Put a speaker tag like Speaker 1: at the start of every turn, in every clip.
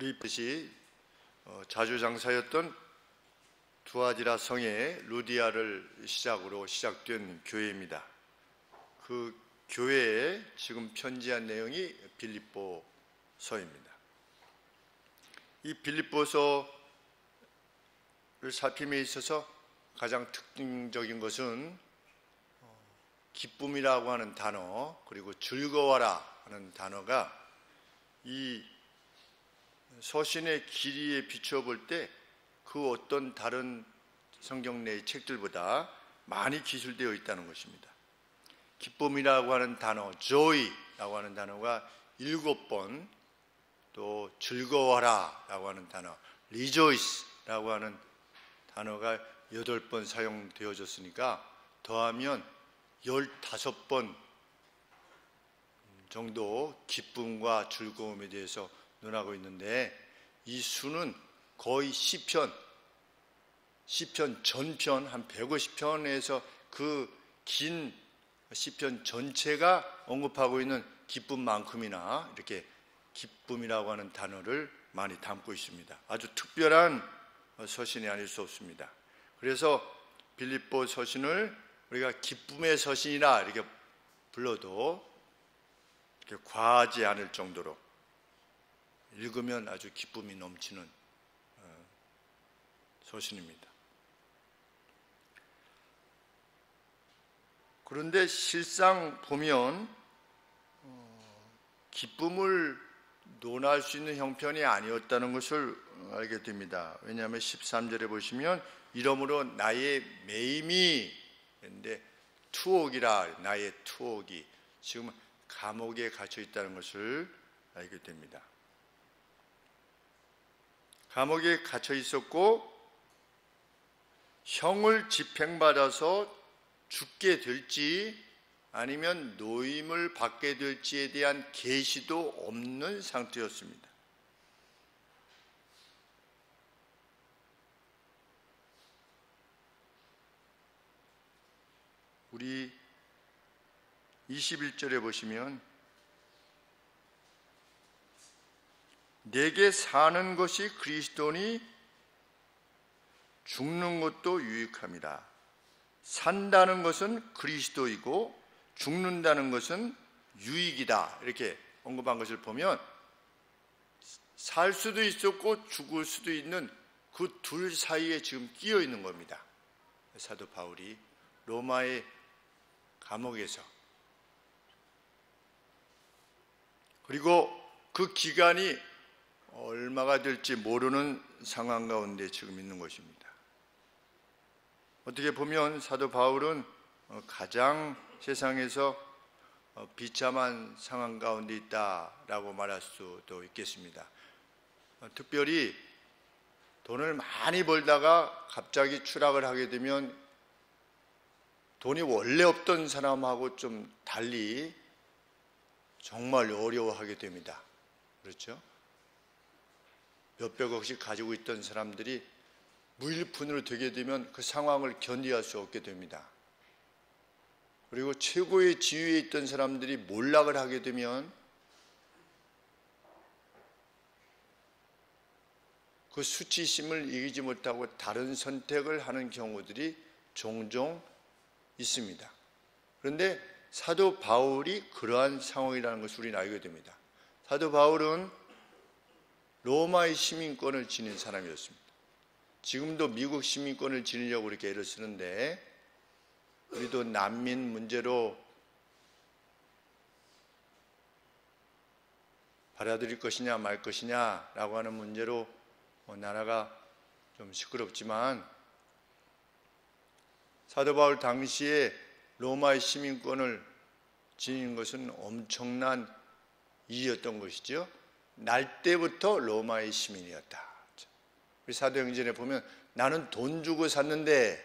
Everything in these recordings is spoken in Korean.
Speaker 1: 리프시 자주장사였던 두아디라 성의 루디아를 시작으로 시작된 교회입니다. 그 교회에 지금 편지한 내용이 빌립보서입니다. 이 빌립보서를 살핌에 있어서 가장 특징적인 것은 기쁨이라고 하는 단어, 그리고 즐거워라 하는 단어가 이 서신의 길이에 비추어 볼 때 그 어떤 다른 성경 내의 책들보다 많이 기술되어 있다는 것입니다. 기쁨이라고 하는 단어, joy라고 하는 단어가 7번, 또 즐거워라 라고 하는 단어, rejoice라고 하는 단어가 8번 사용되어졌으니까 더하면 15번 정도 기쁨과 즐거움에 대해서 논하고 있는데, 이 수는 거의 시편 전편 한 150편에서 그 긴 시편 전체가 언급하고 있는 기쁨만큼이나 이렇게 기쁨이라고 하는 단어를 많이 담고 있습니다. 아주 특별한 서신이 아닐 수 없습니다. 그래서 빌립보 서신을 우리가 기쁨의 서신이라 이렇게 불러도 이렇게 과하지 않을 정도로 읽으면 아주 기쁨이 넘치는 서신입니다. 그런데 실상 보면 기쁨을 논할 수 있는 형편이 아니었다는 것을 알게 됩니다. 왜냐하면 13절에 보시면 이러므로 나의 매임이 했는데 투옥이라, 나의 투옥이 지금 감옥에 갇혀 있다는 것을 알게 됩니다. 감옥에 갇혀 있었고 형을 집행받아서 죽게 될지 아니면 노임을 받게 될지에 대한 계시도 없는 상태였습니다. 우리 21절에 보시면 내게 사는 것이 그리스도니 죽는 것도 유익함이라. 산다는 것은 그리스도이고 죽는다는 것은 유익이다. 이렇게 언급한 것을 보면 살 수도 있었고 죽을 수도 있는 그 둘 사이에 지금 끼어 있는 겁니다. 사도 바울이 로마의 감옥에서, 그리고 그 기간이 얼마가 될지 모르는 상황 가운데 지금 있는 것입니다. 어떻게 보면 사도 바울은 가장 세상에서 비참한 상황 가운데 있다라고 말할 수도 있겠습니다. 특별히 돈을 많이 벌다가 갑자기 추락을 하게 되면 돈이 원래 없던 사람하고 좀 달리 정말 어려워하게 됩니다. 그렇죠? 몇백억씩 가지고 있던 사람들이 무일푼으로 되게 되면 그 상황을 견디할 수 없게 됩니다. 그리고 최고의 지위에 있던 사람들이 몰락을 하게 되면 그 수치심을 이기지 못하고 다른 선택을 하는 경우들이 종종 있습니다. 그런데 사도 바울이 그러한 상황이라는 것을 우리는 알게 됩니다. 사도 바울은 로마의 시민권을 지닌 사람이었습니다. 지금도 미국 시민권을 지니려고 이렇게 애를 쓰는데, 우리도 난민 문제로 받아들일 것이냐 말 것이냐라고 하는 문제로 나라가 좀 시끄럽지만, 사도 바울 당시에 로마의 시민권을 지닌 것은 엄청난 일이었던 것이죠. 날 때부터 로마의 시민이었다. 우리 사도행전에 보면 나는 돈 주고 샀는데,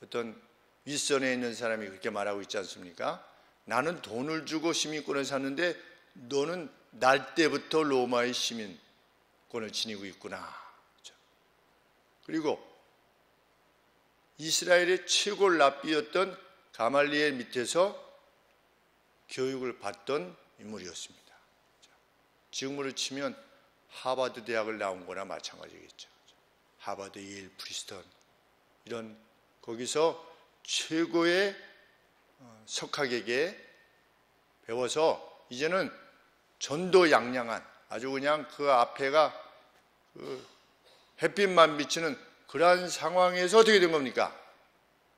Speaker 1: 어떤 윗선에 있는 사람이 그렇게 말하고 있지 않습니까? 나는 돈을 주고 시민권을 샀는데 너는 날 때부터 로마의 시민권을 지니고 있구나. 그리고 이스라엘의 최고 랍비였던 가말리엘 밑에서 교육을 받던 인물이었습니다. 지금으로 치면 하버드 대학을 나온 거나 마찬가지겠죠. 하버드, 예일, 프리스턴 이런 거기서 최고의 석학에게 배워서 이제는 전도양양한 아주 그냥 그 앞에가 그 햇빛만 비치는 그러한 상황에서 어떻게 된 겁니까?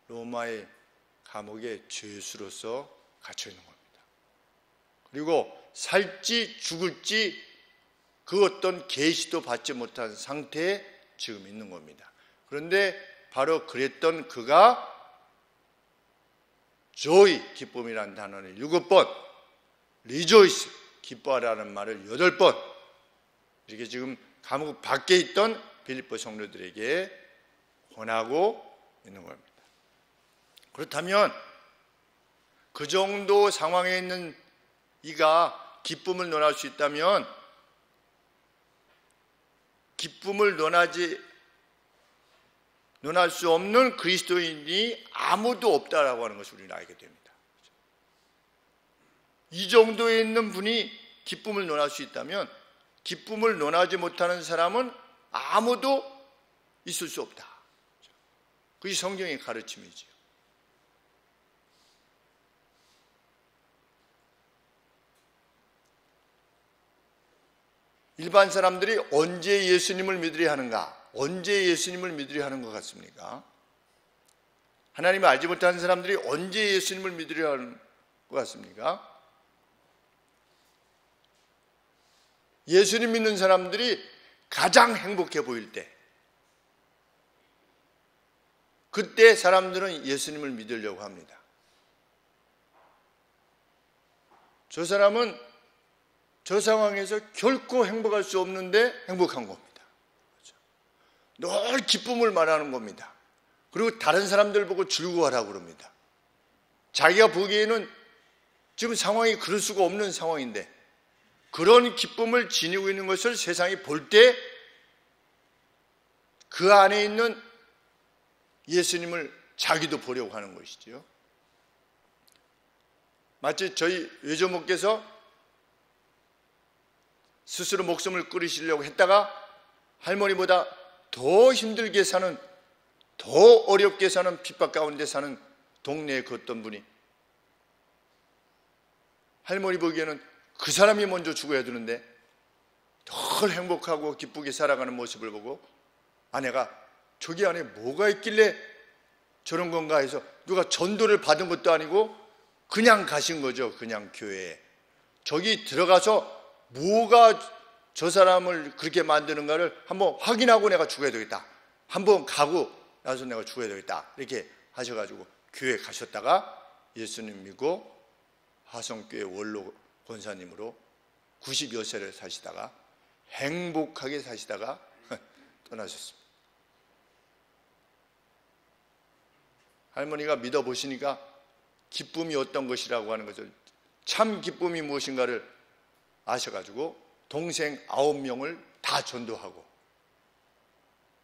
Speaker 1: 로마의 감옥에 죄수로서 갇혀 있는 겁니다. 그리고 살지 죽을지 그 어떤 계시도 받지 못한 상태에 지금 있는 겁니다. 그런데 바로 그랬던 그가 joy, 기쁨이라는 단어를 7번, rejoice, 기뻐하라는 말을 8번 이렇게 지금 감옥 밖에 있던 빌립보 성도들에게 권하고 있는 겁니다. 그렇다면 그 정도 상황에 있는 이가 기쁨을 논할 수 있다면 기쁨을 논할 수 없는 그리스도인이 아무도 없다라고 하는 것을 우리는 알게 됩니다. 이 정도에 있는 분이 기쁨을 논할 수 있다면 기쁨을 논하지 못하는 사람은 아무도 있을 수 없다. 그것이 성경의 가르침이지요. 일반 사람들이 언제 예수님을 믿으려 하는가? 언제 예수님을 믿으려 하는 것 같습니까? 하나님을 알지 못하는 사람들이 언제 예수님을 믿으려 하는 것 같습니까? 예수님 믿는 사람들이 가장 행복해 보일 때, 그때 사람들은 예수님을 믿으려고 합니다. 저 사람은 저 상황에서 결코 행복할 수 없는데 행복한 겁니다. 늘 기쁨을 말하는 겁니다. 그리고 다른 사람들 보고 즐거워하라고 그럽니다. 자기가 보기에는 지금 상황이 그럴 수가 없는 상황인데 그런 기쁨을 지니고 있는 것을 세상이 볼 때 그 안에 있는 예수님을 자기도 보려고 하는 것이지요. 마치 저희 외조목께서 스스로 목숨을 끊으시려고 했다가 할머니보다 더 힘들게 사는, 더 어렵게 사는, 핍박 가운데 사는 동네에 그 어떤 분이 할머니 보기에는 그 사람이 먼저 죽어야 되는데 덜 행복하고 기쁘게 살아가는 모습을 보고 아내가 저기 안에 뭐가 있길래 저런 건가 해서 누가 전도를 받은 것도 아니고 그냥 가신 거죠. 그냥 교회에. 저기 들어가서 뭐가 저 사람을 그렇게 만드는가를 한번 확인하고 내가 죽어야 되겠다. 한번 가고 나서 내가 죽어야 되겠다. 이렇게 하셔가지고 교회 가셨다가 예수님 믿고 화성교회 원로 권사님으로 90여 세를 사시다가 행복하게 사시다가 떠나셨습니다. 할머니가 믿어보시니까 기쁨이 어떤 것이라고 하는 것을, 참 기쁨이 무엇인가를 아셔가지고 동생 9명을 다 전도하고,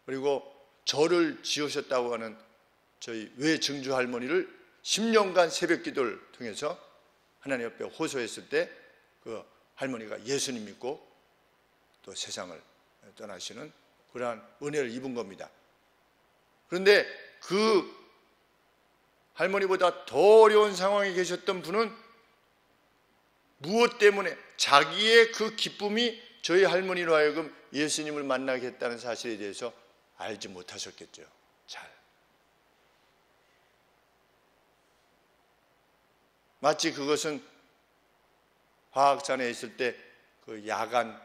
Speaker 1: 그리고 절을 지으셨다고 하는 저희 외증주 할머니를 10년간 새벽 기도를 통해서 하나님 앞에 호소했을 때 그 할머니가 예수님 믿고 또 세상을 떠나시는 그러한 은혜를 입은 겁니다. 그런데 그 할머니보다 더 어려운 상황에 계셨던 분은 무엇 때문에 자기의 그 기쁨이 저희 할머니로 하여금 예수님을 만나게 했다는 사실에 대해서 알지 못하셨겠죠. 잘. 마치 그것은 화학산에 있을 때 그 야간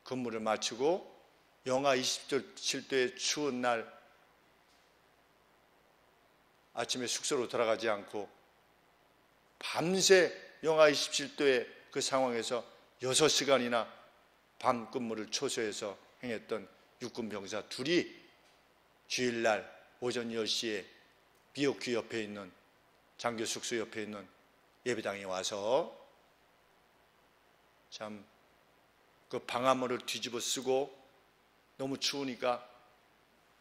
Speaker 1: 근무를 마치고 영하 27도의 추운 날 아침에 숙소로 돌아가지 않고 밤새 영하 27도의 그 상황에서 6시간이나 밤 근무를 초소해서 행했던 육군 병사 둘이 주일날 오전 10시에 비옥규 옆에 있는 장교 숙소 옆에 있는 예배당에 와서 참 그 방화문을 뒤집어 쓰고 너무 추우니까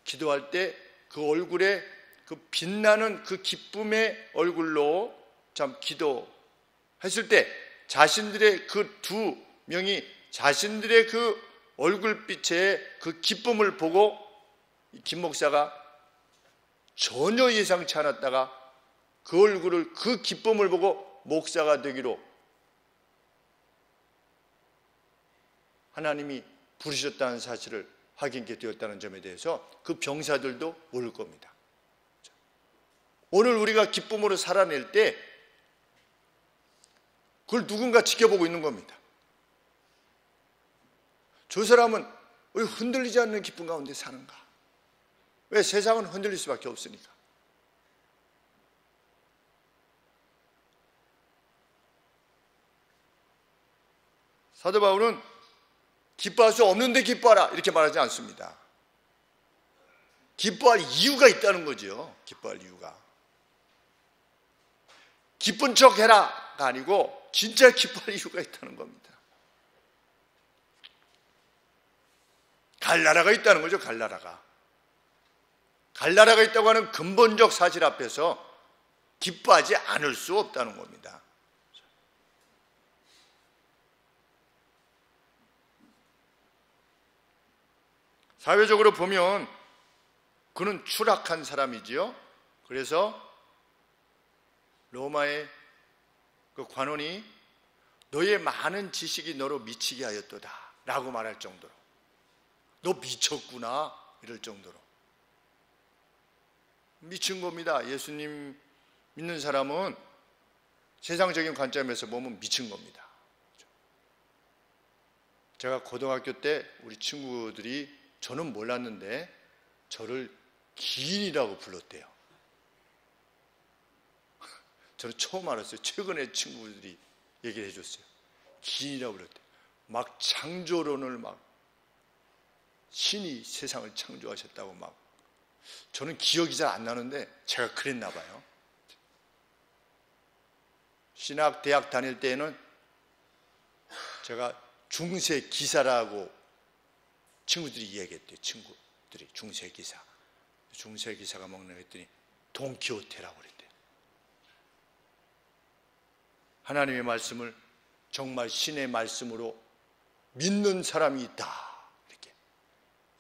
Speaker 1: 기도할 때 그 얼굴에 그 빛나는 그 기쁨의 얼굴로 참 기도했을 때 자신들의 그 두 명이 자신들의 그 얼굴빛의 그 기쁨을 보고 김 목사가 전혀 예상치 않았다가 그 얼굴을, 그 기쁨을 보고 목사가 되기로 하나님이 부르셨다는 사실을 확인하게 되었다는 점에 대해서 그 병사들도 모를 겁니다. 오늘 우리가 기쁨으로 살아낼 때 그걸 누군가 지켜보고 있는 겁니다. 저 사람은 왜 흔들리지 않는 기쁨 가운데 사는가? 왜? 세상은 흔들릴 수밖에 없으니까. 사도 바울은 기뻐할 수 없는데 기뻐하라 이렇게 말하지 않습니다. 기뻐할 이유가 있다는 거죠. 기뻐할 이유가. 기쁜 척 해라가 아니고 진짜 기뻐할 이유가 있다는 겁니다. 갈 나라가 있다는 거죠. 갈 나라가. 갈 나라가 있다고 하는 근본적 사실 앞에서 기뻐하지 않을 수 없다는 겁니다. 사회적으로 보면 그는 추락한 사람이지요. 그래서 로마의 그 관원이 너의 많은 지식이 너로 미치게 하였도다 라고 말할 정도로, 너 미쳤구나 이럴 정도로 미친 겁니다. 예수님 믿는 사람은 세상적인 관점에서 보면 미친 겁니다. 제가 고등학교 때 우리 친구들이, 저는 몰랐는데 저를 기인이라고 불렀대요. 저는 처음 알았어요. 최근에 친구들이 얘기를 해줬어요. 기인이라고 불렀대요. 막 창조론을 막 신이 세상을 창조하셨다고 막. 저는 기억이 잘 안 나는데 제가 그랬나 봐요. 신학 대학 다닐 때에는 제가 중세 기사라고 친구들이 얘기했대요. 친구들이 중세 기사. 중세 기사가 먹는 했더니 돈키호테라고 그랬대요. 하나님의 말씀을 정말 신의 말씀으로 믿는 사람이 있다. 이렇게.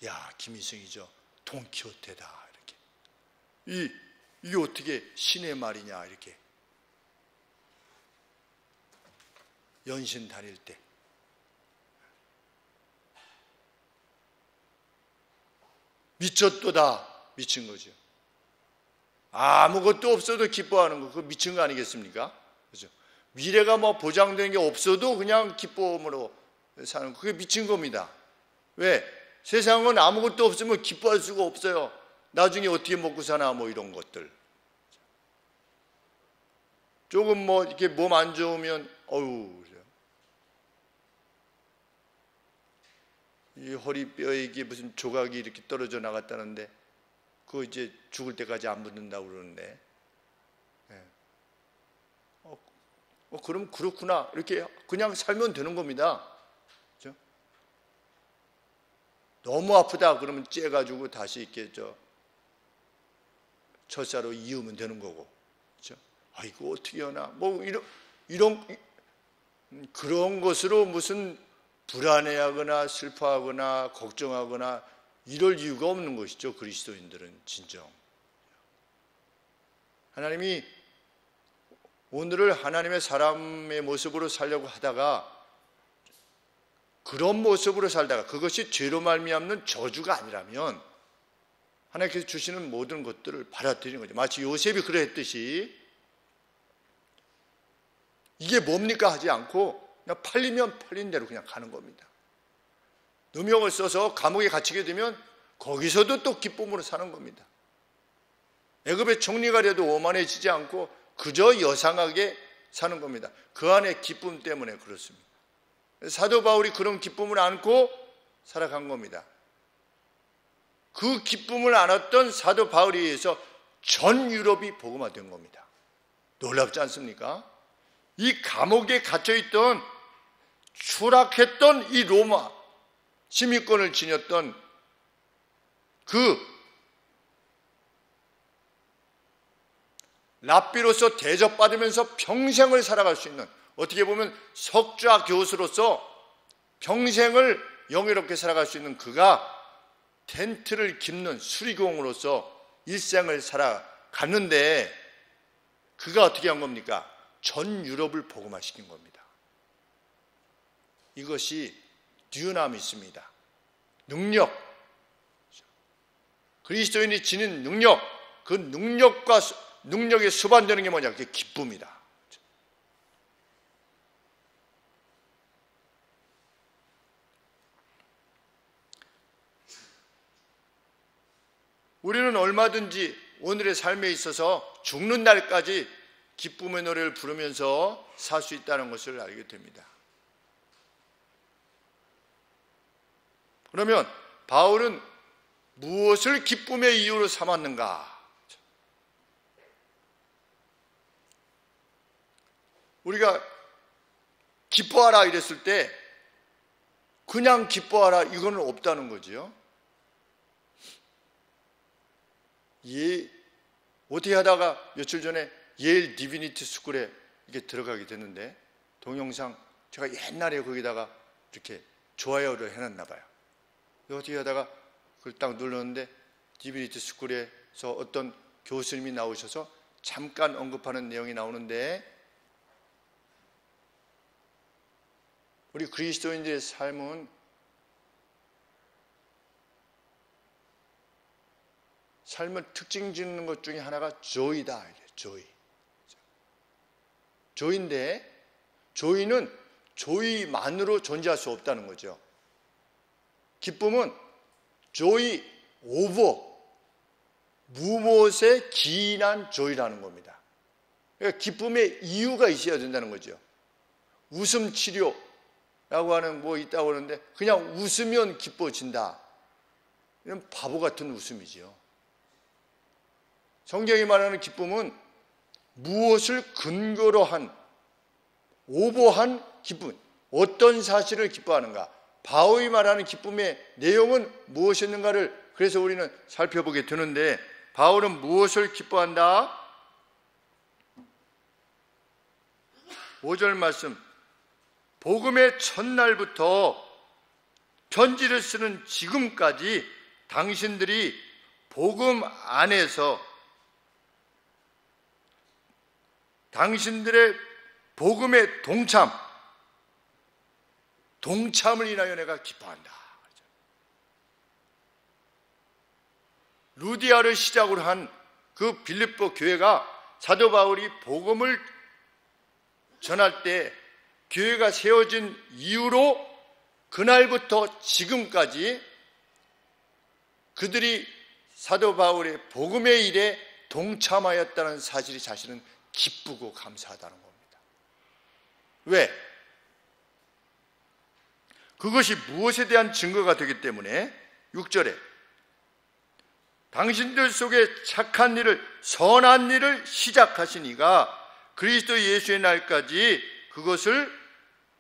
Speaker 1: 야, 김희승이죠. 돈키호테다. 이렇게. 이게 어떻게 신의 말이냐. 이렇게. 연신 다닐 때. 미쳤도다. 미친 거죠. 아무것도 없어도 기뻐하는 거, 그거 미친 거 아니겠습니까? 그렇죠? 미래가 뭐 보장된 게 없어도 그냥 기쁨으로 사는 거, 그게 미친 겁니다. 왜? 세상은 아무것도 없으면 기뻐할 수가 없어요. 나중에 어떻게 먹고 사나 뭐 이런 것들. 조금 뭐 이렇게 몸 안 좋으면 이 허리뼈에 이게 무슨 조각이 이렇게 떨어져 나갔다는데 그거 이제 죽을 때까지 안 붙는다고 그러는데, 그럼 그렇구나 이렇게 그냥 살면 되는 겁니다. 그렇죠? 너무 아프다 그러면 째가지고 다시 이렇게 철사로 이으면 되는 거고, 그렇죠? 이거 어떻게 하나 뭐 이런 그런 것으로 무슨 불안해하거나 슬퍼하거나 걱정하거나 이럴 이유가 없는 것이죠. 그리스도인들은 진정. 하나님이 오늘을 하나님의 사람의 모습으로 살려고 하다가 그런 모습으로 살다가 그것이 죄로 말미암는 저주가 아니라면 하나님께서 주시는 모든 것들을 받아들이는 거죠. 마치 요셉이 그랬듯이 이게 뭡니까 하지 않고 그냥 팔리면 팔린 대로 그냥 가는 겁니다. 누명을 써서 감옥에 갇히게 되면 거기서도 또 기쁨으로 사는 겁니다. 애굽의 총리가 돼도 오만해지지 않고 그저 여상하게 사는 겁니다. 그 안에 기쁨 때문에 그렇습니다. 사도 바울이 그런 기쁨을 안고 살아간 겁니다. 그 기쁨을 안았던 사도 바울에 의해서 전 유럽이 복음화된 겁니다. 놀랍지 않습니까? 이 감옥에 갇혀있던 추락했던 이 로마 시민권을 지녔던 그 랍비로서 대접받으면서 평생을 살아갈 수 있는, 어떻게 보면 석좌 교수로서 평생을 영예롭게 살아갈 수 있는 그가 텐트를 깁는 수리공으로서 일생을 살아갔는데 그가 어떻게 한 겁니까? 전 유럽을 복음화시킨 겁니다. 이것이 듀나미스입니다. 능력, 그리스도인이 지닌 능력, 그 능력에 수반되는 게 뭐냐? 그게 기쁨이다. 우리는 얼마든지 오늘의 삶에 있어서 죽는 날까지 기쁨의 노래를 부르면서 살 수 있다는 것을 알게 됩니다. 그러면 바울은 무엇을 기쁨의 이유로 삼았는가? 우리가 기뻐하라 이랬을 때 그냥 기뻐하라 이거는 없다는 거죠. 어떻게 하다가 며칠 전에 예일 디비니티 스쿨에 이렇게 들어가게 됐는데 동영상 제가 옛날에 거기다가 이렇게 좋아요를 해놨나 봐요. 어떻게 하다가 그걸 딱 눌렀는데 디비니티 스쿨에서 어떤 교수님이 나오셔서 잠깐 언급하는 내용이 나오는데 우리 그리스도인들의 삶은 삶을 특징 짓는 것 중에 하나가 조이다. 조이인데 조이는 조이만으로 존재할 수 없다는 거죠. 기쁨은 조이 오버 무엇에 기인한 조이라는 겁니다. 그러니까 기쁨의 이유가 있어야 된다는 거죠. 웃음 치료라고 하는 뭐 있다고 하는데 그냥 웃으면 기뻐진다. 이런 바보 같은 웃음이죠. 성경이 말하는 기쁨은 무엇을 근거로 한 오버한 기쁨, 어떤 사실을 기뻐하는가? 바울이 말하는 기쁨의 내용은 무엇이었는가를 그래서 우리는 살펴보게 되는데 바울은 무엇을 기뻐한다? 5절 말씀, 복음의 첫날부터 편지를 쓰는 지금까지 당신들이 복음 안에서 당신들의 복음의 동참을 인하여 내가 기뻐한다. 루디아를 시작으로 한 그 빌립보 교회가 사도 바울이 복음을 전할 때 교회가 세워진 이후로 그날부터 지금까지 그들이 사도 바울의 복음의 일에 동참하였다는 사실이 사실은 기쁘고 감사하다는 겁니다. 왜? 그것이 무엇에 대한 증거가 되기 때문에 6절에 당신들 속에 착한 일을 선한 일을 시작하신 이가 그리스도 예수의 날까지 그것을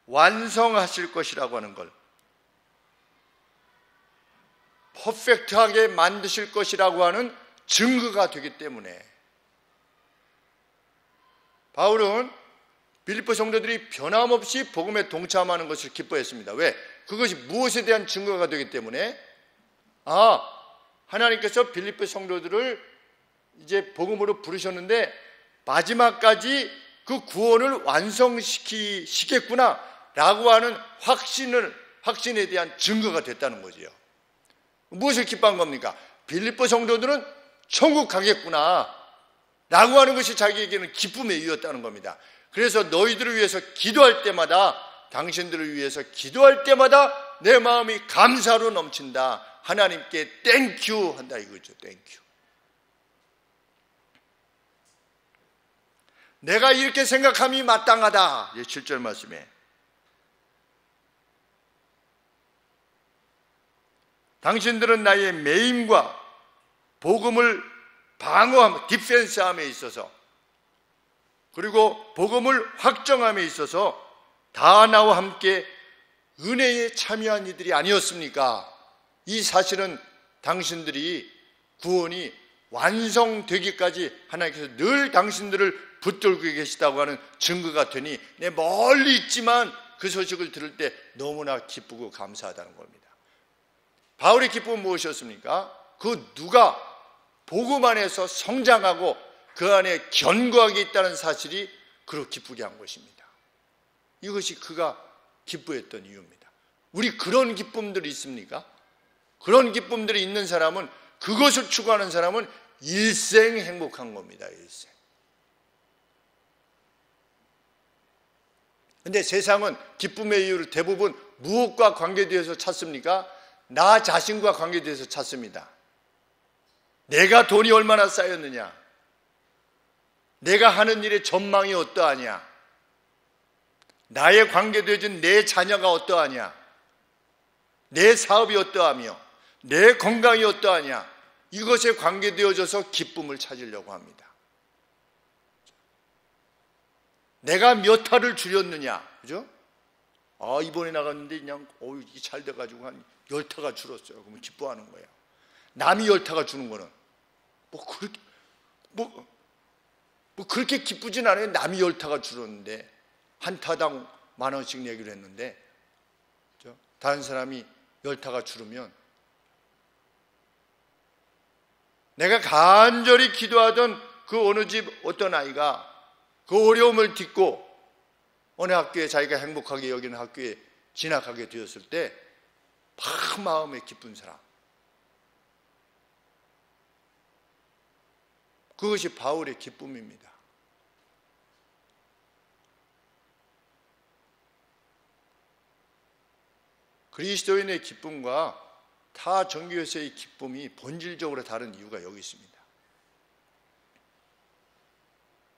Speaker 1: 완성하실 것이라고 하는 걸 퍼펙트하게 만드실 것이라고 하는 증거가 되기 때문에 바울은 빌립보 성도들이 변함없이 복음에 동참하는 것을 기뻐했습니다. 왜? 그것이 무엇에 대한 증거가 되기 때문에 하나님께서 빌립보 성도들을 이제 복음으로 부르셨는데 마지막까지 그 구원을 완성시키시겠구나 라고 하는 확신에 대한 증거가 됐다는 거지요. 무엇을 기뻐한 겁니까? 빌립보 성도들은 천국 가겠구나 라고 하는 것이 자기에게는 기쁨의 이유였다는 겁니다. 그래서 너희들을 위해서 기도할 때마다 당신들을 위해서 기도할 때마다 내 마음이 감사로 넘친다. 하나님께 땡큐 한다 이거죠. 땡큐. 내가 이렇게 생각함이 마땅하다. 7절 말씀에 당신들은 나의 매임과 복음을 방어함, 디펜스함에 있어서 그리고 복음을 확정함에 있어서 다 나와 함께 은혜에 참여한 이들이 아니었습니까? 이 사실은 당신들이 구원이 완성되기까지 하나님께서 늘 당신들을 붙들고 계시다고 하는 증거가 되니 내 멀리 있지만 그 소식을 들을 때 너무나 기쁘고 감사하다는 겁니다. 바울의 기쁨은 무엇이었습니까? 그 누가 복음 안에서 성장하고 그 안에 견고하게 있다는 사실이 그로 기쁘게 한 것입니다. 이것이 그가 기뻐했던 이유입니다. 우리 그런 기쁨들이 있습니까? 그런 기쁨들이 있는 사람은, 그것을 추구하는 사람은 일생 행복한 겁니다. 일생. 근데 세상은 기쁨의 이유를 대부분 무엇과 관계되어서 찾습니까? 나 자신과 관계되어서 찾습니다. 내가 돈이 얼마나 쌓였느냐, 내가 하는 일의 전망이 어떠하냐, 나의 관계되어진 내 자녀가 어떠하냐, 내 사업이 어떠하며 내 건강이 어떠하냐, 이것에 관계되어져서 기쁨을 찾으려고 합니다. 내가 몇 타를 줄였느냐, 그죠? 이번에 나갔는데 그냥 이게 잘 돼가지고 한 10타가 줄었어요. 그러면 기뻐하는 거예요. 남이 10타가 주는 거는 그렇게 기쁘진 않아요. 남이 10타가 줄었는데 한 타당 10,000원씩 내기로 했는데, 그죠? 다른 사람이 10타가 줄으면 내가 간절히 기도하던 그 어느 집 어떤 아이가 그 어려움을 딛고 어느 학교에 자기가 행복하게 여기는 학교에 진학하게 되었을 때 막 마음에 기쁜 사람, 그것이 바울의 기쁨입니다. 그리스도인의 기쁨과 타 정교회에서의 기쁨이 본질적으로 다른 이유가 여기 있습니다.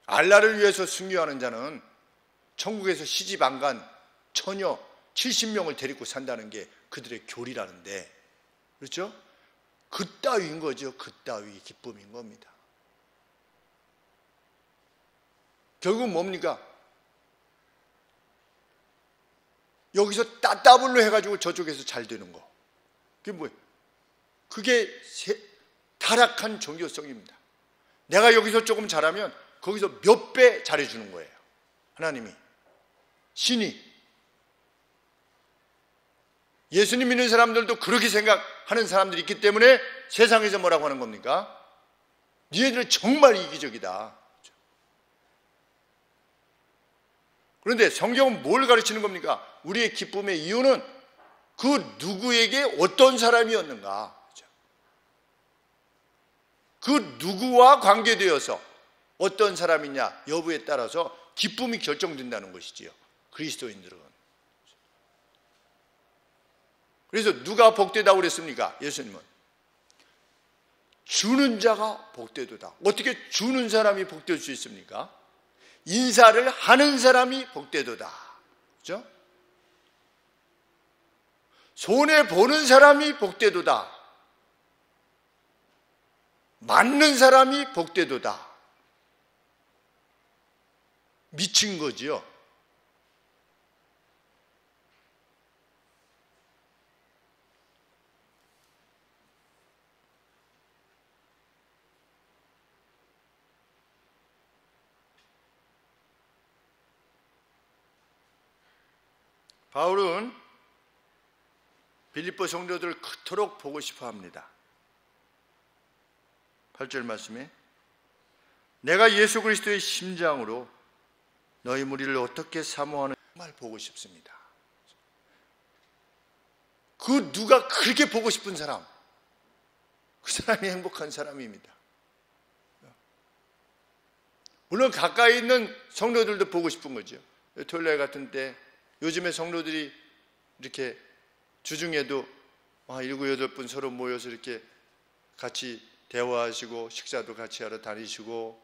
Speaker 1: 알라를 위해서 순교하는 자는 천국에서 시집 안 간 처녀 70명을 데리고 산다는 게 그들의 교리라는데, 그렇죠? 그따위인 거죠. 그따위 기쁨인 겁니다. 결국 뭡니까? 여기서 따따블로 해가지고 저쪽에서 잘 되는 거. 그게 뭐예요? 그게 타락한 종교성입니다. 내가 여기서 조금 잘하면 거기서 몇 배 잘해주는 거예요. 하나님이, 신이. 예수님 믿는 사람들도 그렇게 생각하는 사람들이 있기 때문에 세상에서 뭐라고 하는 겁니까? 니네들은 정말 이기적이다. 그런데 성경은 뭘 가르치는 겁니까? 우리의 기쁨의 이유는 그 누구에게 어떤 사람이었는가, 그 누구와 관계되어서 어떤 사람이냐 여부에 따라서 기쁨이 결정된다는 것이지요. 그리스도인들은. 그래서 누가 복되다고 그랬습니까? 예수님은 주는 자가 복되도다. 어떻게 주는 사람이 복될 수 있습니까? 인사를 하는 사람이 복되도다. 그렇죠? 손해보는 사람이 복되도다. 맞는 사람이 복되도다. 미친 거지요. 바울은 빌립보 성도들을 그토록 보고 싶어 합니다. 8절 말씀에 내가 예수 그리스도의 심장으로 너희 무리를 어떻게 사모하는 정말 보고 싶습니다. 그 누가 그렇게 보고 싶은 사람, 그 사람이 행복한 사람입니다. 물론 가까이 있는 성도들도 보고 싶은 거죠. 토요일 같은 때 요즘에 성도들이 이렇게 주중에도 7, 8분 서로 모여서 이렇게 같이 대화하시고 식사도 같이 하러 다니시고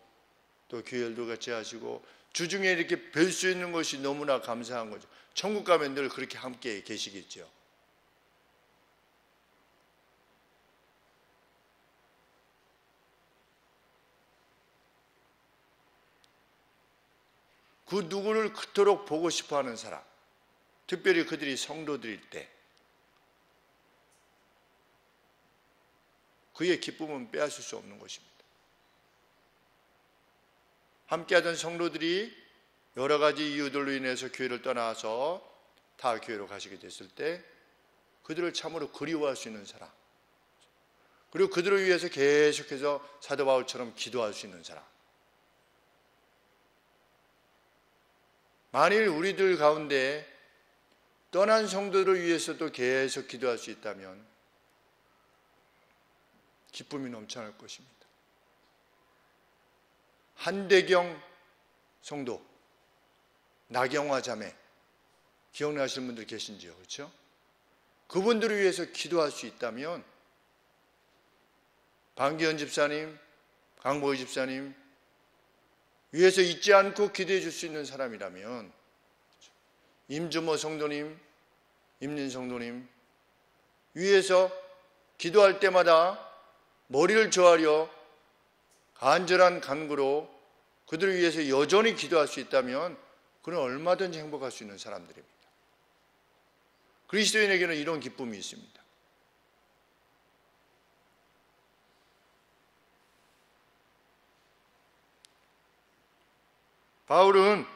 Speaker 1: 또 교회도 같이 하시고 주중에 이렇게 뵐 수 있는 것이 너무나 감사한 거죠. 천국 가면 늘 그렇게 함께 계시겠죠. 그 누구를 그토록 보고 싶어하는 사람, 특별히 그들이 성도들일 때 그의 기쁨은 빼앗을 수 없는 것입니다. 함께하던 성도들이 여러 가지 이유들로 인해서 교회를 떠나서 타 교회로 가시게 됐을 때 그들을 참으로 그리워할 수 있는 사람, 그리고 그들을 위해서 계속해서 사도 바울처럼 기도할 수 있는 사람. 만일 우리들 가운데 떠난 성도를 위해서도 계속 기도할 수 있다면 기쁨이 넘쳐날 것입니다. 한대경 성도, 나경화 자매, 기억나시는 분들 계신지요? 그렇죠? 그분들을 위해서 기도할 수 있다면 방기현 집사님, 강보희 집사님 위해서 잊지 않고 기도해 줄 수 있는 사람이라면, 임주모 성도님, 임린 성도님 위해서 기도할 때마다 머리를 조아려 간절한 간구로 그들을 위해서 여전히 기도할 수 있다면 그는 얼마든지 행복할 수 있는 사람들입니다. 그리스도인에게는 이런 기쁨이 있습니다. 바울은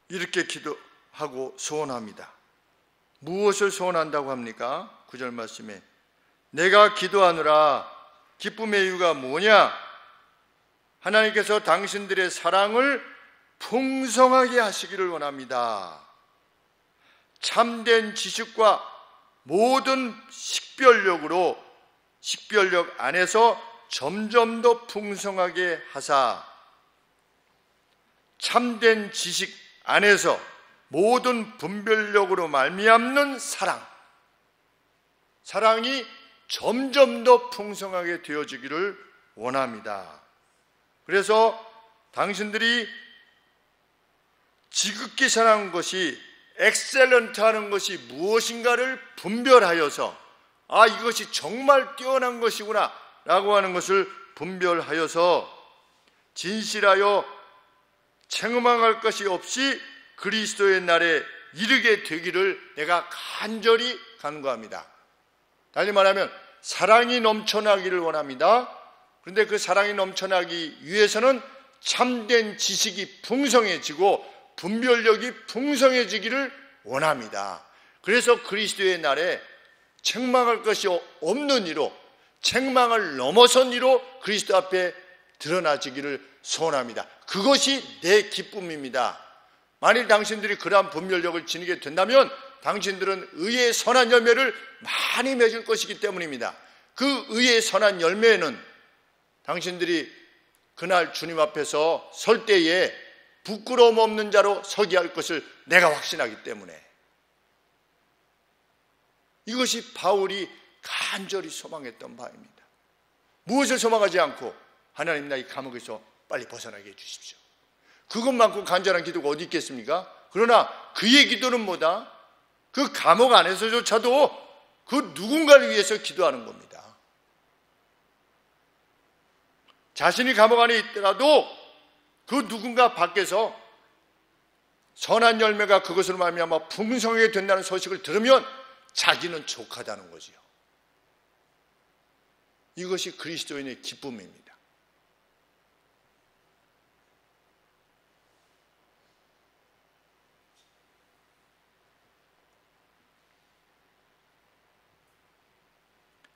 Speaker 1: 이렇게 기도하고 소원합니다. 무엇을 소원한다고 합니까? 9절 말씀에 내가 기도하노라 기쁨의 이유가 뭐냐? 하나님께서 당신들의 사랑을 풍성하게 하시기를 원합니다. 참된 지식과 모든 식별력 안에서 점점 더 풍성하게 하사, 참된 지식 안에서 모든 분별력으로 말미암는 사랑이 점점 더 풍성하게 되어지기를 원합니다. 그래서 당신들이 지극히 사랑하는 것이, 엑셀런트하는 것이 무엇인가를 분별하여서 이것이 정말 뛰어난 것이구나 라고 하는 것을 분별하여서 진실하여 책망할 것이 없이 그리스도의 날에 이르게 되기를 내가 간절히 간구합니다. 달리 말하면 사랑이 넘쳐나기를 원합니다. 그런데 그 사랑이 넘쳐나기 위해서는 참된 지식이 풍성해지고 분별력이 풍성해지기를 원합니다. 그래서 그리스도의 날에 책망할 것이 없는 이로, 책망을 넘어선 이로 그리스도 앞에 드러나지기를 소원합니다. 그것이 내 기쁨입니다. 만일 당신들이 그러한 분별력을 지니게 된다면 당신들은 의의 선한 열매를 많이 맺을 것이기 때문입니다. 그 의의 선한 열매는 당신들이 그날 주님 앞에서 설 때에 부끄러움 없는 자로 서게 할 것을 내가 확신하기 때문에, 이것이 바울이 간절히 소망했던 바입니다. 무엇을 소망하지 않고 하나님 나 이 감옥에서 빨리 벗어나게 해주십시오. 그것만큼 간절한 기도가 어디 있겠습니까? 그러나 그의 기도는 뭐다? 그 감옥 안에서조차도 그 누군가를 위해서 기도하는 겁니다. 자신이 감옥 안에 있더라도 그 누군가 밖에서 선한 열매가 그것으로 말미암아 풍성하게 된다는 소식을 들으면 자기는 족하다는 거지요. 이것이 그리스도인의 기쁨입니다.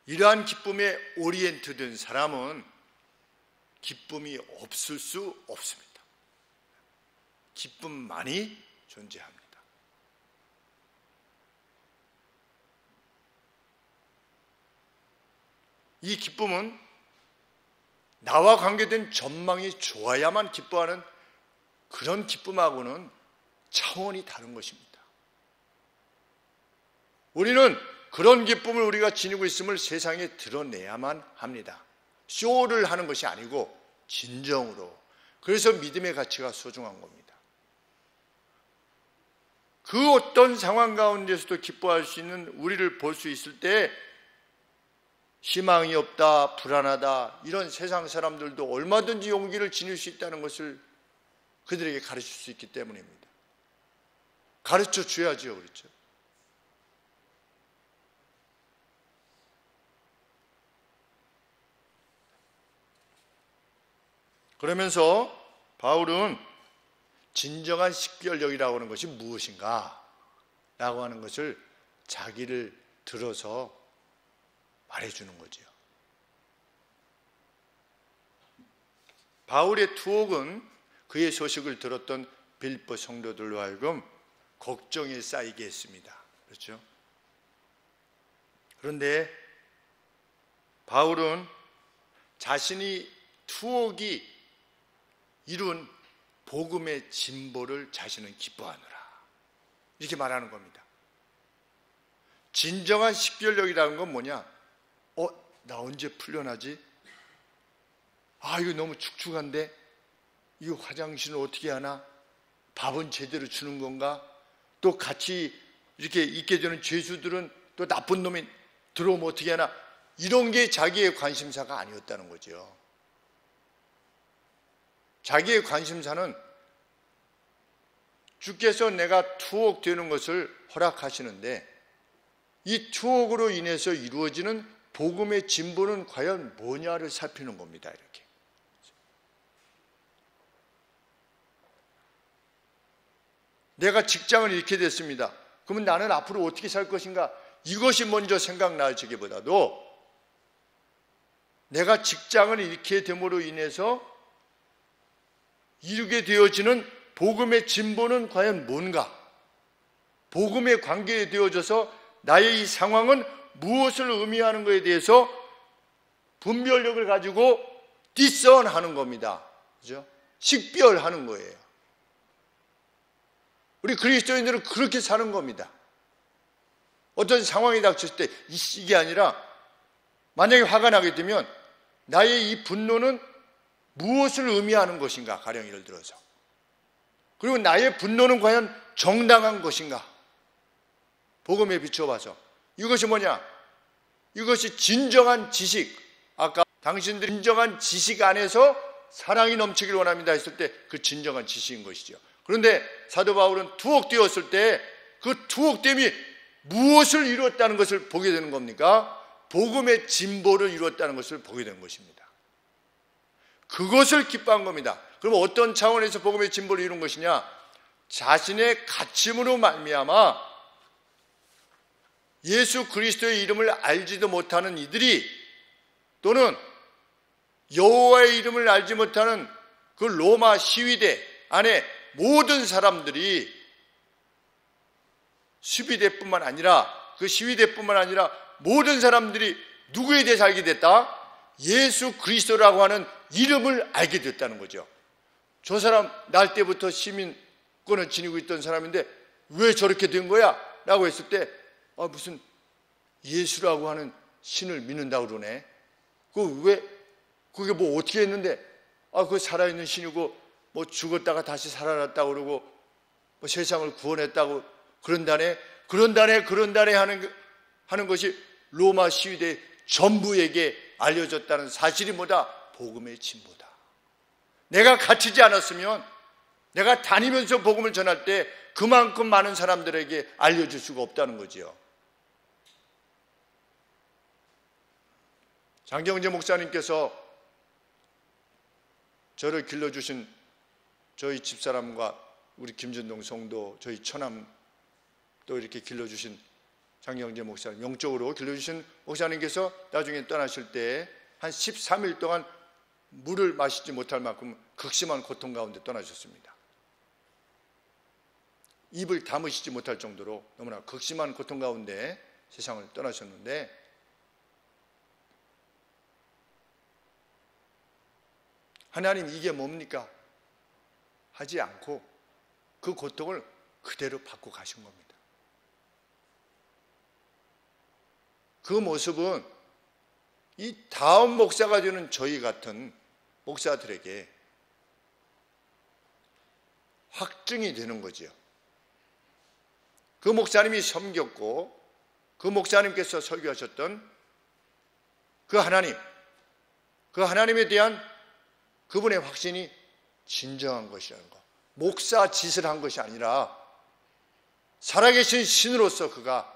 Speaker 1: 이러한 기쁨에 오리엔트된 사람은 기쁨이 없을 수 없습니다. 기쁨만이 존재합니다. 이 기쁨은 나와 관계된 전망이 좋아야만 기뻐하는 그런 기쁨하고는 차원이 다른 것입니다. 우리는 그런 기쁨을 우리가 지니고 있음을 세상에 드러내야만 합니다. 쇼를 하는 것이 아니고 진정으로. 그래서 믿음의 가치가 소중한 겁니다. 그 어떤 상황 가운데서도 기뻐할 수 있는 우리를 볼 수 있을 때 희망이 없다, 불안하다, 이런 세상 사람들도 얼마든지 용기를 지닐 수 있다는 것을 그들에게 가르칠 수 있기 때문입니다. 가르쳐 줘야죠, 그렇죠? 그러면서 바울은 진정한 식별력이라고 하는 것이 무엇인가? 라고 하는 것을 자기를 들어서 말해주는 거지요. 바울의 투옥은 그의 소식을 들었던 빌립보 성도들로 하여금 걱정이 쌓이게 했습니다. 그렇죠? 그런데 바울은 자신이 투옥이 이룬 복음의 진보를 자신은 기뻐하노라, 이렇게 말하는 겁니다. 진정한 식별력이라는 건 뭐냐? 나 언제 풀려나지? 이거 너무 축축한데 이거 화장실은 어떻게 하나? 밥은 제대로 주는 건가? 또 같이 이렇게 있게 되는 죄수들은 또 나쁜 놈이 들어오면 어떻게 하나? 이런 게 자기의 관심사가 아니었다는 거죠. 자기의 관심사는 주께서 내가 투옥되는 것을 허락하시는데 이 투옥으로 인해서 이루어지는 복음의 진보는 과연 뭐냐를 살피는 겁니다. 이렇게. 내가 직장을 잃게 됐습니다. 그러면 나는 앞으로 어떻게 살 것인가? 이것이 먼저 생각나기보다도 내가 직장을 잃게 됨으로 인해서 이루게 되어지는 복음의 진보는 과연 뭔가? 복음의 관계에 되어져서 나의 이 상황은 무엇을 의미하는 것에 대해서 분별력을 가지고 디선하는 겁니다. 그죠? 식별하는 거예요. 우리 그리스도인들은 그렇게 사는 겁니다. 어떤 상황이 닥쳤을 때 이게 아니라 만약에 화가 나게 되면 나의 이 분노는 무엇을 의미하는 것인가? 가령 예를 들어서. 그리고 나의 분노는 과연 정당한 것인가? 복음에 비춰봐서 이것이 뭐냐? 이것이 진정한 지식. 아까 당신들이 진정한 지식 안에서 사랑이 넘치길 원합니다 했을 때 그 진정한 지식인 것이죠. 그런데 사도 바울은 투옥되었을 때 그 투옥됨이 무엇을 이루었다는 것을 보게 되는 겁니까? 복음의 진보를 이루었다는 것을 보게 되는 것입니다. 그것을 기뻐한 겁니다. 그럼 어떤 차원에서 복음의 진보를 이룬 것이냐? 자신의 갇힘으로 말미암아 예수 그리스도의 이름을 알지도 못하는 이들이, 또는 여호와의 이름을 알지 못하는 그 로마 시위대 안에 모든 사람들이, 수비대뿐만 아니라 그 시위대뿐만 아니라 모든 사람들이 누구에 대해서 알게 됐다? 예수 그리스도라고 하는 이름을 알게 됐다는 거죠. 저 사람 날 때부터 시민권을 지니고 있던 사람인데 왜 저렇게 된 거야? 라고 했을 때 무슨 예수라고 하는 신을 믿는다고 그러네. 그게 뭐 어떻게 했는데 그 살아있는 신이고 뭐 죽었다가 다시 살아났다고 그러고 뭐 세상을 구원했다고 그런다네 하는 것이 로마 시위대 전부에게 알려졌다는 사실이 뭐다? 복음의 진보다. 내가 갇히지 않았으면, 내가 다니면서 복음을 전할 때 그만큼 많은 사람들에게 알려줄 수가 없다는 거지요. 장경재 목사님께서 저를 길러주신 저희 집사람과 우리 김준동 성도, 저희 처남 또 이렇게 길러주신 장경재 목사님, 영적으로 길러주신 목사님께서 나중에 떠나실 때 한 13일 동안 물을 마시지 못할 만큼 극심한 고통 가운데 떠나셨습니다. 입을 다무시지 못할 정도로 너무나 극심한 고통 가운데 세상을 떠나셨는데, 하나님 이게 뭡니까? 하지 않고 그 고통을 그대로 받고 가신 겁니다. 그 모습은 이 다음 목사가 되는 저희 같은 목사들에게 확증이 되는 거지요. 그 목사님이 섬겼고 그 목사님께서 설교하셨던 그 하나님에 대한 그분의 확신이 진정한 것이라는 것. 목사 짓을 한 것이 아니라 살아계신 신으로서 그가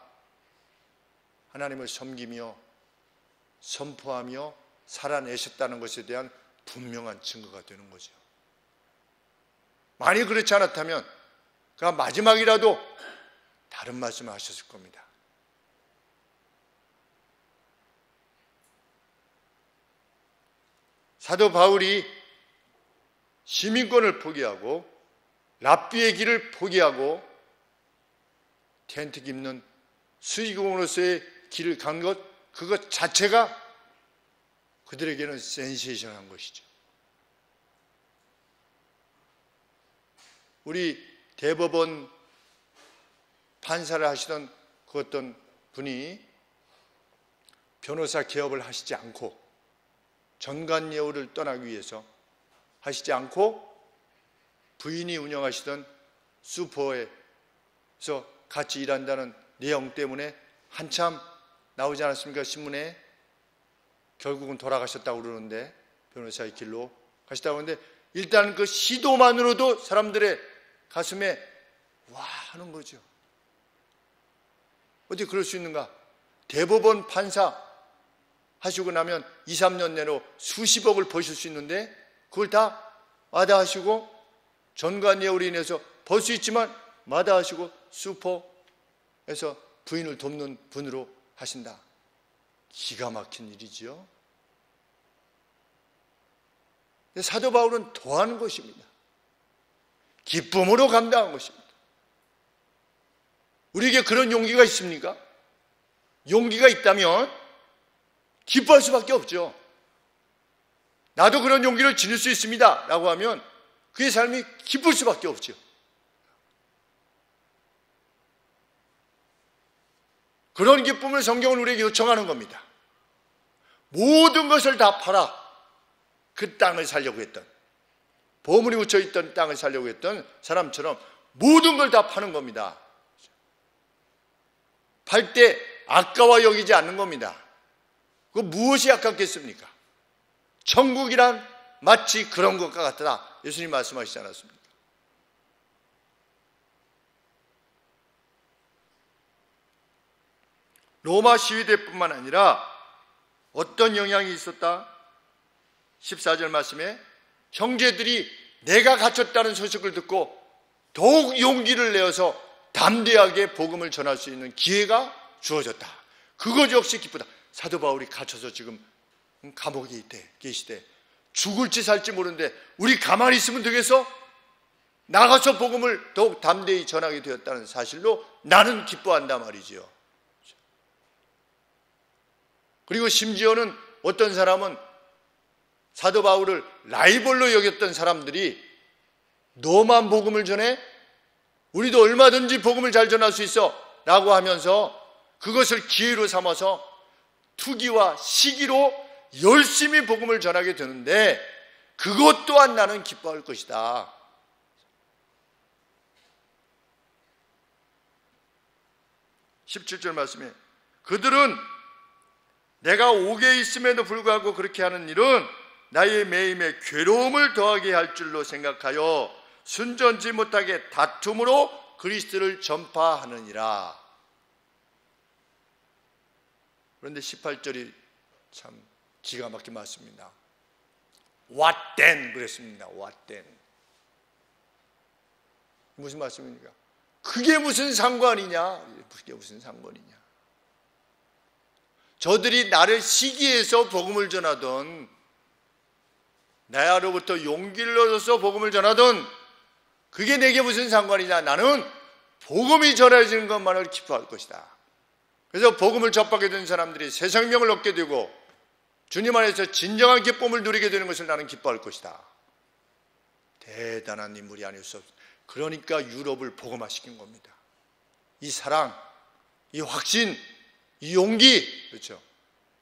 Speaker 1: 하나님을 섬기며 선포하며 살아내셨다는 것에 대한 분명한 증거가 되는 거죠. 만약 그렇지 않았다면 그가 마지막이라도 다른 말씀을 하셨을 겁니다. 사도 바울이 시민권을 포기하고 랍비의 길을 포기하고 텐트 깁는 수의공으로서의 길을 간 것, 그것 자체가 그들에게는 센세이션한 것이죠. 우리 대법원 판사를 하시던 그 어떤 분이 변호사 개업을 하시지 않고 전관예우를 떠나기 위해서 하시지 않고 부인이 운영하시던 슈퍼에서 같이 일한다는 내용 때문에 한참 나오지 않았습니까? 신문에. 결국은 돌아가셨다고 그러는데, 변호사의 길로 가셨다고 하는데, 일단 그 시도만으로도 사람들의 가슴에 와 하는 거죠. 어떻게 그럴 수 있는가? 대법원 판사 하시고 나면 2, 3년 내로 수십억을 버실 수 있는데 그걸 다 마다하시고, 전관예우로 인해서 벌 수 있지만 마다하시고 슈퍼에서 부인을 돕는 분으로 하신다. 기가 막힌 일이지요. 사도 바울은 더한 것입니다. 기쁨으로 감당한 것입니다. 우리에게 그런 용기가 있습니까? 용기가 있다면 기뻐할 수밖에 없죠. 나도 그런 용기를 지닐 수 있습니다 라고 하면 그의 삶이 기쁠 수밖에 없죠. 그런 기쁨을 성경은 우리에게 요청하는 겁니다. 모든 것을 다 팔아 그 땅을 살려고 했던, 보물이 묻혀있던 땅을 살려고 했던 사람처럼 모든 걸 다 파는 겁니다. 팔 때 아까워 여기지 않는 겁니다. 그 무엇이 아깝겠습니까? 천국이란 마치 그런 것과 같다. 예수님 말씀하시지 않았습니까? 로마 시위대뿐만 아니라 어떤 영향이 있었다? 14절 말씀에 형제들이 내가 갇혔다는 소식을 듣고 더욱 용기를 내어서 담대하게 복음을 전할 수 있는 기회가 주어졌다. 그것 역시 기쁘다. 사도 바울이 갇혀서 지금 감옥에 계시대. 죽을지 살지 모르는데 우리 가만히 있으면 되겠어? 나가서 복음을 더욱 담대히 전하게 되었다는 사실로 나는 기뻐한다 말이지요. 그리고 심지어는 어떤 사람은 사도 바울을 라이벌로 여겼던 사람들이 너만 복음을 전해? 우리도 얼마든지 복음을 잘 전할 수 있어 라고 하면서 그것을 기회로 삼아서 투기와 시기로 열심히 복음을 전하게 되는데 그것 또한 나는 기뻐할 것이다. (17절) 말씀에 그들은 내가 옥에 있음에도 불구하고 그렇게 하는 일은 나의 매임에 괴로움을 더하게 할 줄로 생각하여 순전치 못하게 다툼으로 그리스도를 전파하느니라. 그런데 18절이 참 기가 막힌 말씀입니다. What then? 그랬습니다. What then? 무슨 말씀입니까? 그게 무슨 상관이냐? 그게 무슨 상관이냐? 저들이 나를 시기해서 복음을 전하던, 나로부터 용기를 얻어서 복음을 전하던 그게 내게 무슨 상관이냐? 나는 복음이 전해지는 것만을 기뻐할 것이다. 그래서 복음을 접하게 된 사람들이 새 생명을 얻게 되고 주님 안에서 진정한 기쁨을 누리게 되는 것을 나는 기뻐할 것이다. 대단한 인물이 아닐 수 없습니다. 그러니까 유럽을 복음화시킨 겁니다. 이 사랑, 이 확신, 이 용기, 그렇죠?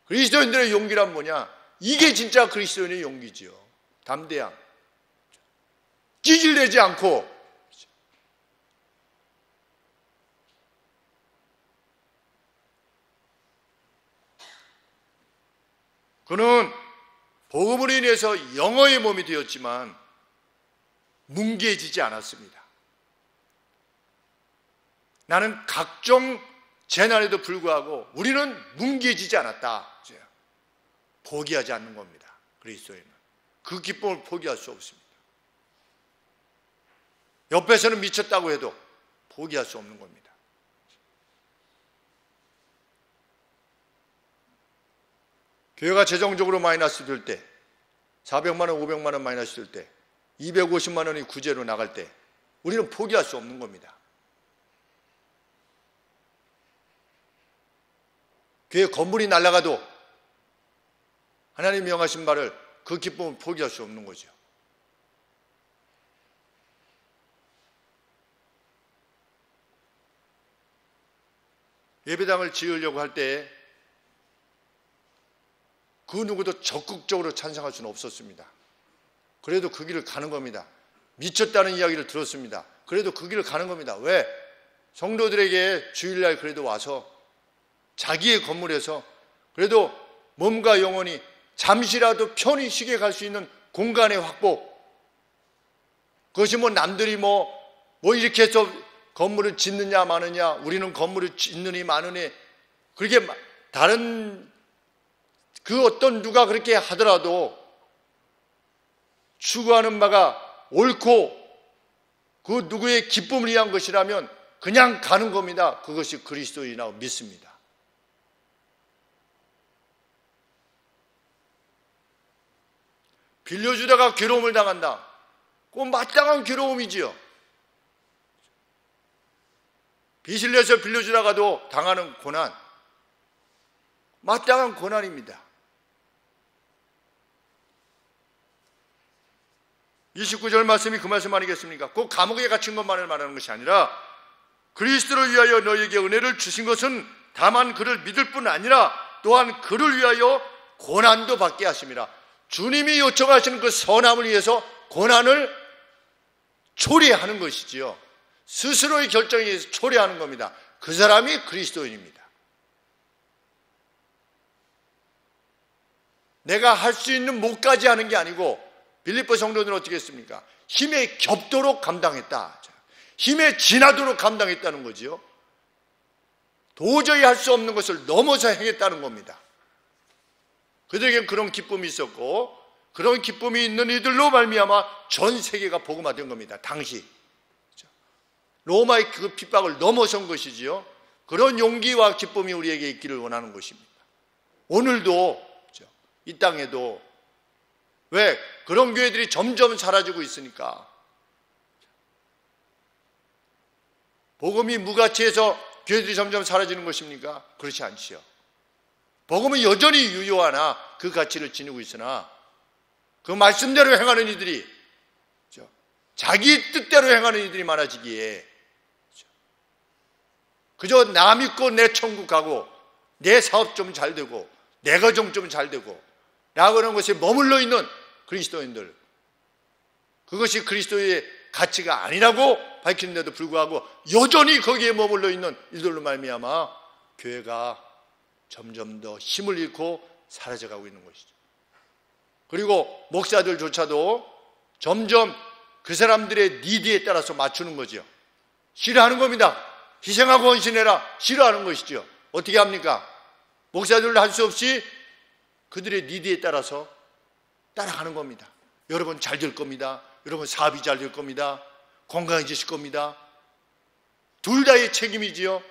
Speaker 1: 그리스도인들의 용기란 뭐냐? 이게 진짜 그리스도인의 용기지요. 담대함. 찌질내지 않고. 그렇죠? 그는 복음으로 인해서 영어의 몸이 되었지만 뭉개지지 않았습니다. 나는 각종 재난에도 불구하고 우리는 뭉개지지 않았다. 포기하지 않는 겁니다. 그리스도인은 그 기쁨을 포기할 수 없습니다. 옆에서는 미쳤다고 해도 포기할 수 없는 겁니다. 교회가 재정적으로 마이너스 될 때, 400만 원, 500만 원 마이너스 될 때, 250만 원이 구제로 나갈 때 우리는 포기할 수 없는 겁니다. 교회 건물이 날아가도 하나님 명하신 말을 그 기쁨을 포기할 수 없는 거죠. 예배당을 지으려고 할 때 그 누구도 적극적으로 찬성할 수는 없었습니다. 그래도 그 길을 가는 겁니다. 미쳤다는 이야기를 들었습니다. 그래도 그 길을 가는 겁니다. 왜? 성도들에게 주일날 그래도 와서 자기의 건물에서 그래도 몸과 영혼이 잠시라도 편히 쉬게 갈 수 있는 공간의 확보, 그것이 뭐 남들이 뭐 이렇게 해서 건물을 짓느냐 마느냐, 우리는 건물을 짓느니 마느니, 그렇게 다른 그 어떤 누가 그렇게 하더라도 추구하는 바가 옳고 그 누구의 기쁨을 위한 것이라면 그냥 가는 겁니다. 그것이 그리스도인이라고 믿습니다. 빌려주다가 괴로움을 당한다. 그건 마땅한 괴로움이지요. 빚을 내서 빌려주다가도 당하는 고난, 마땅한 고난입니다. 29절 말씀이 그 말씀 아니겠습니까? 그 감옥에 갇힌 것만을 말하는 것이 아니라 그리스도를 위하여 너희에게 은혜를 주신 것은 다만 그를 믿을 뿐 아니라 또한 그를 위하여 고난도 받게 하심이라. 주님이 요청하시는 그 선함을 위해서 고난을 초래하는 것이지요. 스스로의 결정에 의해서 초래하는 겁니다. 그 사람이 그리스도인입니다. 내가 할 수 있는 못까지 하는 게 아니고, 빌립보 성도들은 어떻게 했습니까? 힘에 겹도록 감당했다. 힘에 지나도록 감당했다는 거지요. 도저히 할 수 없는 것을 넘어서 행했다는 겁니다. 그들에게는 그런 기쁨이 있었고, 그런 기쁨이 있는 이들로 말미암아 전 세계가 복음화된 겁니다. 당시 로마의 그 핍박을 넘어선 것이지요. 그런 용기와 기쁨이 우리에게 있기를 원하는 것입니다. 오늘도 이 땅에도 왜 그런 교회들이 점점 사라지고 있으니까, 복음이 무가치해서 교회들이 점점 사라지는 것입니까? 그렇지 않지요. 복음은 여전히 유효하나 그 가치를 지니고 있으나 그 말씀대로 행하는 이들이, 자기 뜻대로 행하는 이들이 많아지기에 그저 나 믿고 내 천국 가고 내 사업 좀 잘 되고 내 가정 좀 잘 되고 라고 하는 것에 머물러 있는 그리스도인들, 그것이 그리스도의 가치가 아니라고 밝히는데도 불구하고 여전히 거기에 머물러 있는 이들로 말미암아 교회가 점점 더 힘을 잃고 사라져가고 있는 것이죠. 그리고 목사들조차도 점점 그 사람들의 니드에 따라서 맞추는 거죠. 싫어하는 겁니다. 희생하고 헌신해라, 싫어하는 것이죠. 어떻게 합니까? 목사들도 할 수 없이 그들의 니드에 따라서 따라가는 겁니다. 여러분 잘 될 겁니다. 여러분 사업이 잘 될 겁니다. 건강해지실 겁니다. 둘 다의 책임이지요.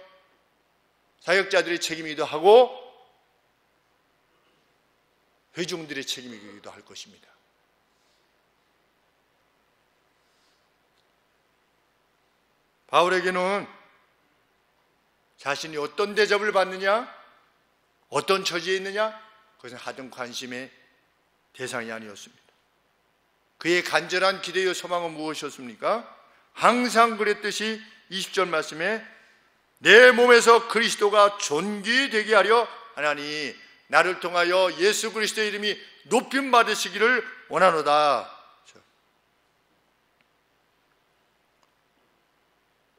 Speaker 1: 사역자들의 책임이기도 하고 회중들의 책임이기도 할 것입니다. 바울에게는 자신이 어떤 대접을 받느냐, 어떤 처지에 있느냐, 그것은 하등 관심의 대상이 아니었습니다. 그의 간절한 기대의 소망은 무엇이었습니까? 항상 그랬듯이 20절 말씀에 내 몸에서 그리스도가 존귀되게 하려 하나니 나를 통하여 예수 그리스도의 이름이 높임 받으시기를 원하노다.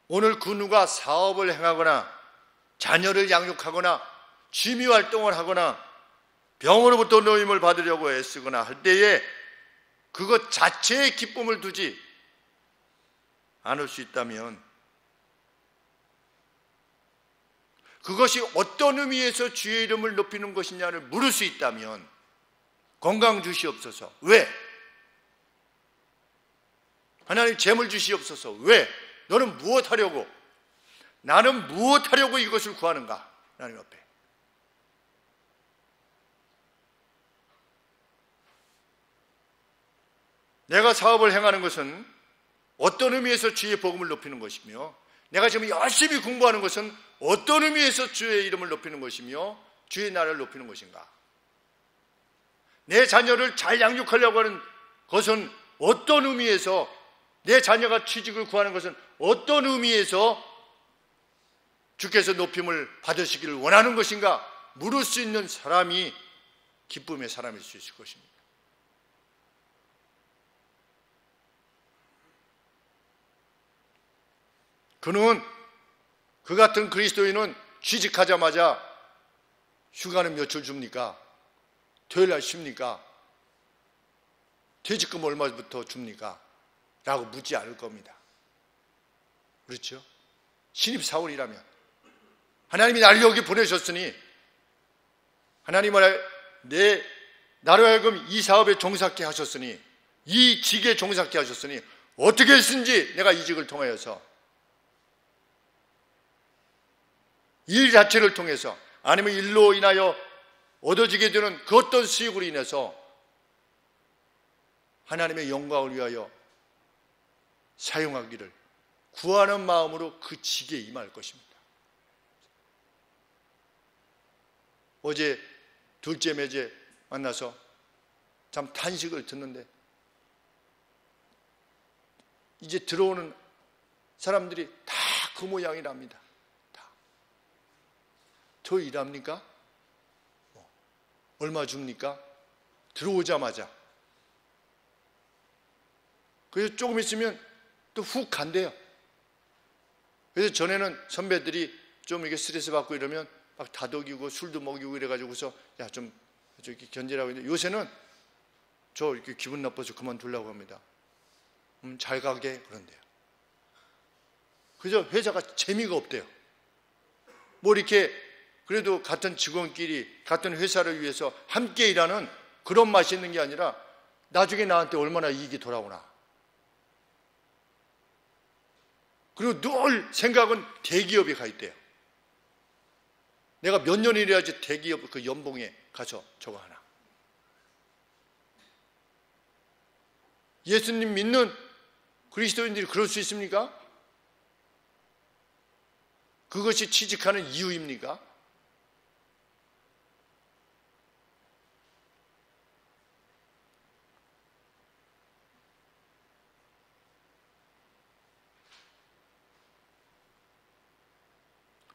Speaker 1: 오늘 그 누가 사업을 행하거나 자녀를 양육하거나 취미활동을 하거나 병으로부터 노임을 받으려고 애쓰거나 할 때에 그것 자체의 기쁨을 두지 않을 수 있다면, 그것이 어떤 의미에서 주의 이름을 높이는 것이냐를 물을 수 있다면, 건강 주시옵소서. 왜? 하나님 재물 주시옵소서. 왜? 너는 무엇 하려고? 나는 무엇 하려고 이것을 구하는가? 하나님 앞에. 내가 사업을 행하는 것은 어떤 의미에서 주의 복음을 높이는 것이며, 내가 지금 열심히 공부하는 것은 어떤 의미에서 주의 이름을 높이는 것이며 주의 나라를 높이는 것인가? 내 자녀를 잘 양육하려고 하는 것은 어떤 의미에서, 내 자녀가 취직을 구하는 것은 어떤 의미에서 주께서 높임을 받으시기를 원하는 것인가? 물을 수 있는 사람이 기쁨의 사람일 수 있을 것입니다. 그 같은 그리스도인은 취직하자마자 휴가는 며칠 줍니까? 토요일 날 쉽니까? 퇴직금 얼마부터 줍니까? 라고 묻지 않을 겁니다. 그렇죠? 신입사원이라면 하나님이 나를 여기 보내셨으니, 하나님은 나로 하여금 이 사업에 종사케 하셨으니, 이 직에 종사케 하셨으니 어떻게 했든지 내가 이 직을 통하여서, 일 자체를 통해서, 아니면 일로 인하여 얻어지게 되는 그 어떤 수익으로 인해서 하나님의 영광을 위하여 사용하기를 구하는 마음으로 그 직에 임할 것입니다. 어제 둘째 매제 만나서 참 탄식을 듣는데, 이제 들어오는 사람들이 다 그 모양이랍니다. 다. 저 일합니까? 얼마 줍니까? 들어오자마자. 그래서 조금 있으면 또 훅 간대요. 그래서 전에는 선배들이 좀 이렇게 스트레스 받고 이러면 막 다독이고 술도 먹이고 이래가지고서 야, 좀 저기 견디라고 했는데, 요새는 저 이렇게 기분 나빠서 그만두려고 합니다. 잘 가게 그런대요. 그래서 회사가 재미가 없대요. 뭐 이렇게 그래도 같은 직원끼리 같은 회사를 위해서 함께 일하는 그런 맛이 있는 게 아니라 나중에 나한테 얼마나 이익이 돌아오나. 그리고 늘 생각은 대기업에 가 있대요. 내가 몇 년 일해야지 대기업 그 연봉에 가서 저거 하나. 예수님 믿는 그리스도인들이 그럴 수 있습니까? 그것이 취직하는 이유입니까?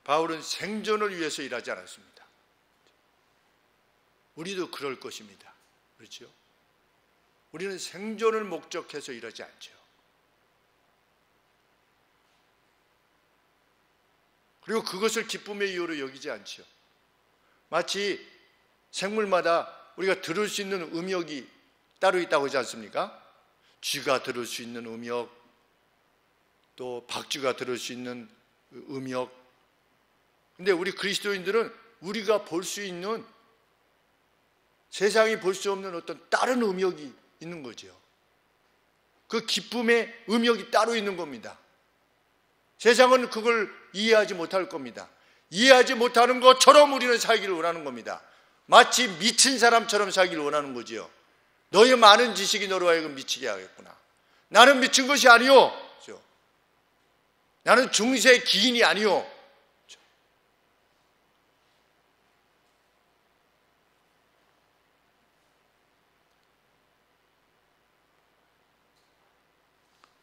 Speaker 1: 바울은 생존을 위해서 일하지 않았습니다. 우리도 그럴 것입니다. 그렇죠? 우리는 생존을 목적해서 일하지 않죠. 그리고 그것을 기쁨의 이유로 여기지 않죠. 마치 생물마다 우리가 들을 수 있는 음역이 따로 있다고 하지 않습니까? 쥐가 들을 수 있는 음역, 또 박쥐가 들을 수 있는 음역. 근데 우리 그리스도인들은 우리가 볼 수 있는, 세상이 볼 수 없는 어떤 다른 음역이 있는 거죠. 그 기쁨의 음역이 따로 있는 겁니다. 세상은 그걸 이해하지 못할 겁니다. 이해하지 못하는 것처럼 우리는 살기를 원하는 겁니다. 마치 미친 사람처럼 살기를 원하는 거지요. 너의 많은 지식이 너로 하여금 미치게 하겠구나. 나는 미친 것이 아니요. 나는 중세 기인이 아니요.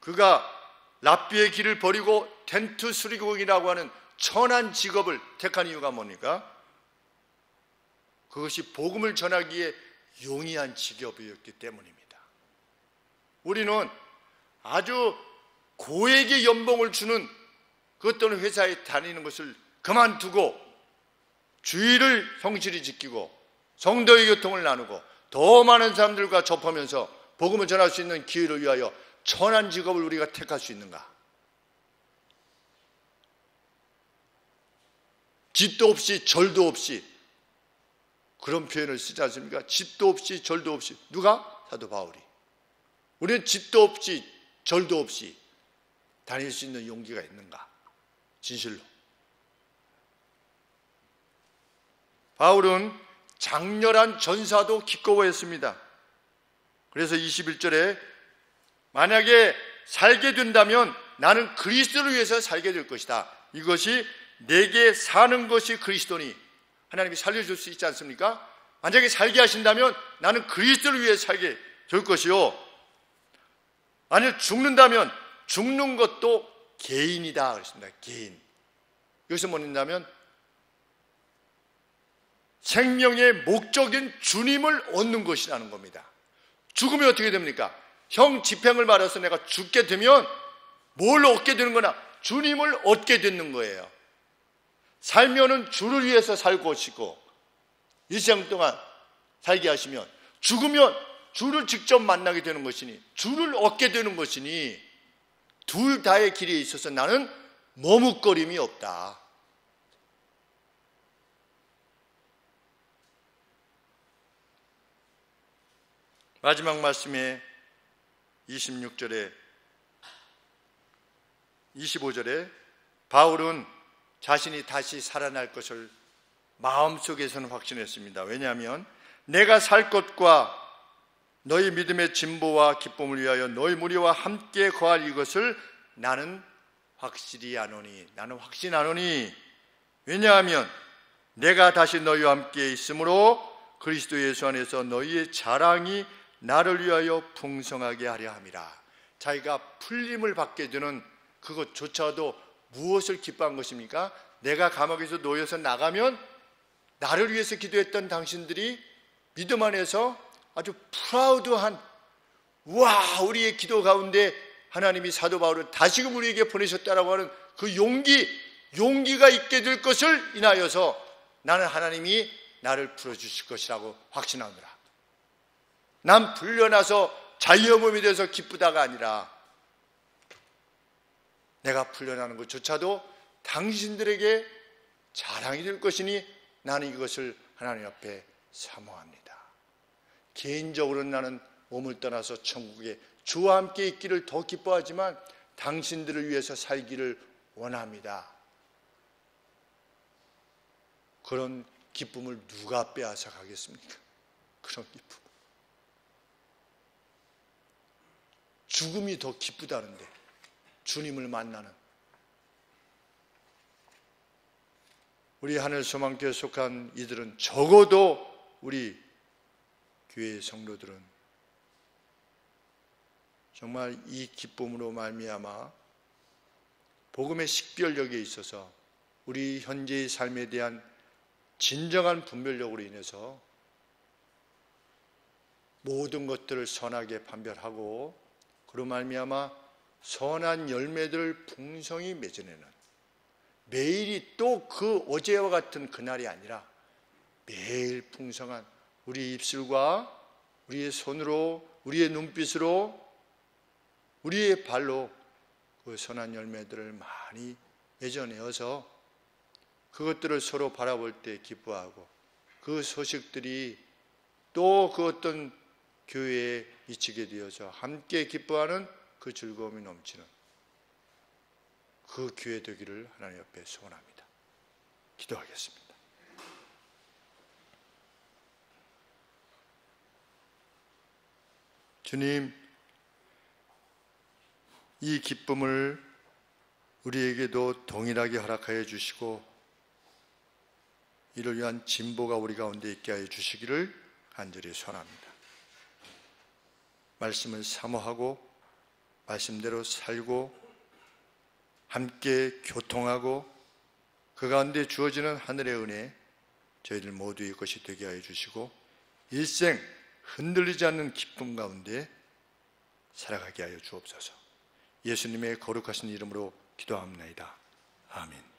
Speaker 1: 그가 랍비의 길을 버리고 텐트 수리공이라고 하는 천한 직업을 택한 이유가 뭡니까? 그것이 복음을 전하기에 용이한 직업이었기 때문입니다. 우리는 아주 고액의 연봉을 주는 그 어떤 회사에 다니는 것을 그만두고 주의를 성실히 지키고 성도의 교통을 나누고 더 많은 사람들과 접하면서 복음을 전할 수 있는 기회를 위하여 천한 직업을 우리가 택할 수 있는가? 집도 없이 절도 없이, 그런 표현을 쓰지 않습니까? 집도 없이 절도 없이. 누가? 사도 바울이. 우리는 집도 없이 절도 없이 다닐 수 있는 용기가 있는가? 진실로. 바울은 장렬한 전사도 기꺼워했습니다. 그래서 21절에 만약에 살게 된다면 나는 그리스도를 위해서 살게 될 것이다. 이것이 내게 사는 것이 그리스도니 하나님이 살려줄 수 있지 않습니까? 만약에 살게 하신다면 나는 그리스도를 위해 살게 될 것이요, 만약 죽는다면 죽는 것도 개인이다 그랬습니다. 개인. 여기서 뭐냐면 생명의 목적인 주님을 얻는 것이라는 겁니다. 죽으면 어떻게 됩니까? 형 집행을 말해서 내가 죽게 되면 뭘 얻게 되는 거냐? 주님을 얻게 되는 거예요. 살면은 주를 위해서 살 것이고 일생 동안 살게 하시면 죽으면 주를 직접 만나게 되는 것이니 주를 얻게 되는 것이니 둘 다의 길에 있어서 나는 머뭇거림이 없다. 마지막 말씀에 26절에 25절에 바울은 자신이 다시 살아날 것을 마음속에서는 확신했습니다. 왜냐하면 내가 살 것과 너희 믿음의 진보와 기쁨을 위하여 너희 무리와 함께 거할 이것을 나는 확실히 아노니, 나는 확신하노니, 왜냐하면 내가 다시 너희와 함께 있으므로 그리스도 예수 안에서 너희의 자랑이 나를 위하여 풍성하게 하려 함이라. 자기가 풀림을 받게 되는 그것조차도 무엇을 기뻐한 것입니까? 내가 감옥에서 놓여서 나가면 나를 위해서 기도했던 당신들이 믿음 안에서 아주 프라우드한, 와, 우리의 기도 가운데 하나님이 사도 바울을 다시금 우리에게 보내셨다라고 하는 그 용기가 있게 될 것을 인하여서 나는 하나님이 나를 풀어주실 것이라고 확신하노라. 난 풀려나서 자유의 돼서 기쁘다가 아니라 내가 풀려나는 것조차도 당신들에게 자랑이 될 것이니 나는 이것을 하나님 앞에 사모합니다. 개인적으로는 나는 몸을 떠나서 천국에 주와 함께 있기를 더 기뻐하지만 당신들을 위해서 살기를 원합니다. 그런 기쁨을 누가 빼앗아 가겠습니까? 그런 기쁨. 죽음이 더 기쁘다는데, 주님을 만나는. 우리 하늘소망교회에 속한 이들은, 적어도 우리 교회의 성도들은 정말 이 기쁨으로 말미암아 복음의 식별력에 있어서 우리 현재의 삶에 대한 진정한 분별력으로 인해서 모든 것들을 선하게 판별하고 그로 말미암아 선한 열매들을 풍성히 맺어내는, 매일이 또 그 어제와 같은 그날이 아니라 매일 풍성한 우리 입술과 우리의 손으로, 우리의 눈빛으로, 우리의 발로 그 선한 열매들을 많이 맺어내어서 그것들을 서로 바라볼 때 기뻐하고 그 소식들이 또 그 어떤 교회에 미치게 되어서 함께 기뻐하는 그 즐거움이 넘치는 그 교회 되기를 하나님 앞에 소원합니다. 기도하겠습니다. 주님, 이 기쁨을 우리에게도 동일하게 허락하여 주시고 이를 위한 진보가 우리 가운데 있게 하여 주시기를 간절히 소원합니다. 말씀을 사모하고 말씀대로 살고 함께 교통하고 그 가운데 주어지는 하늘의 은혜 저희들 모두의 것이 되게 하여 주시고 일생 흔들리지 않는 기쁨 가운데 살아가게 하여 주옵소서. 예수님의 거룩하신 이름으로 기도합니다. 아멘.